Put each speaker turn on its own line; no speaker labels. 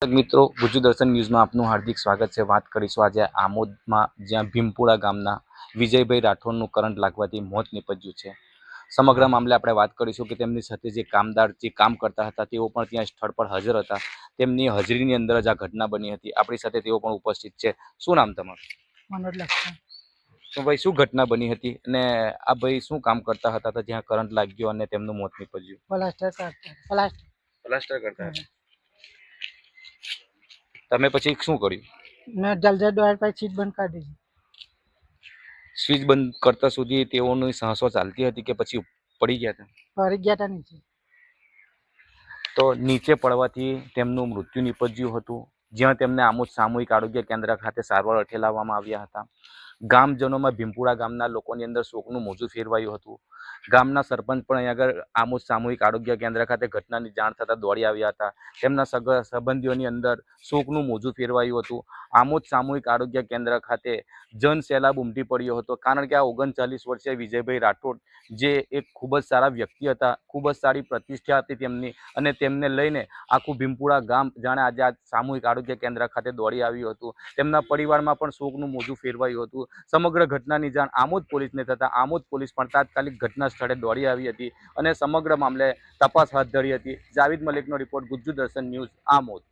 મિત્રો, ગુજુ દર્શન ન્યૂઝમાં આપનું હાર્દિક સ્વાગત છે। વાત કરીશું આજે આમોદમાં, જ્યાં ભીમપુરા ગામના વિજયભાઈ રાઠોડનું કરંટ લાગવાથી મોત નીપજ્યું છે। સમગ્ર મામલે આપણે વાત કરીશું કે તેમની સાથે જે કામદાર જે કામ કરતા હતા તેઓ પણ ત્યાં સ્થળ પર હાજર હતા। તેમની હાજરીની અંદર જ આ ઘટના બની હતી। આપણી સાથે તેઓ પણ ઉપસ્થિત છે। શું નામ તમારું?
મનોજ લખન।
તો ભાઈ, શું ઘટના બની હતી અને આ ભાઈ શું કામ કરતા હતા તો જ્યાં કરંટ લાગ્યો અને તેમનું મોત નીપજ્યું? પ્લાસ્ટર કરતા હતા। તમે પછી શું કર્યું?
મેં જલ્દી દોડ પર સીટ બંધ કરી દીધી।
સ્વિચ બંધ કરતા સુધી તેઓની સાંસો ચાલતી હતી કે પછી પડી ગયા હતા?
ફરી ગયા હતા નીચે।
તો નીચે પડવાથી તેમનું મૃત્યુ નીપજ્યું હતું, જ્યાં તેમને આમોદ સામૂહિક આરોગ્ય કેન્દ્ર ખાતે સારવાર અર્થે લાવવામાં આવ્યા હતા। ગામજનોમાં ભીમપુરા ગામના લોકોની અંદર શોકનું મોજું ફેરવાયું હતું। ગામના સરપંચ પણ અહીં આગળ આમોદ સામૂહિક આરોગ્ય કેન્દ્ર ખાતે ઘટનાની જાણ થતાં દોડી આવ્યા હતા। તેમના સંબંધીઓની અંદર શોકનું મોજું ફેરવાયું હતું। આમોદ સામૂહિક આરોગ્ય કેન્દ્ર ખાતે જનસેલાબ ઉમટી પડ્યો હતો, કારણ કે આ 39 વર્ષીય વિજયભાઈ રાઠોડ જે એક ખૂબ જ સારા વ્યક્તિ હતા, ખૂબ જ સારી પ્રતિષ્ઠા હતી તેમની, અને તેમને લઈને આખું ભીમપુરા ગામ જાણે આજે આ સામૂહિક આરોગ્ય કેન્દ્ર ખાતે દોડી આવ્યું હતું। તેમના પરિવારમાં પણ શોકનું મોજું ફેરવાયું હતું। સમગ્ર ઘટનાની જાણ આમોદ પોલીસને થતાં આમોદ પોલીસ પણ તાત્કાલિક ઘટના સ્થળે દોડી આવી હતી અને સમગ્ર મામલે તપાસ હાથ ધરી હતી। જાવેદ મલિકનો રિપોર્ટ, ગુજ્જુ દર્શન ન્યૂઝ, આમોદ।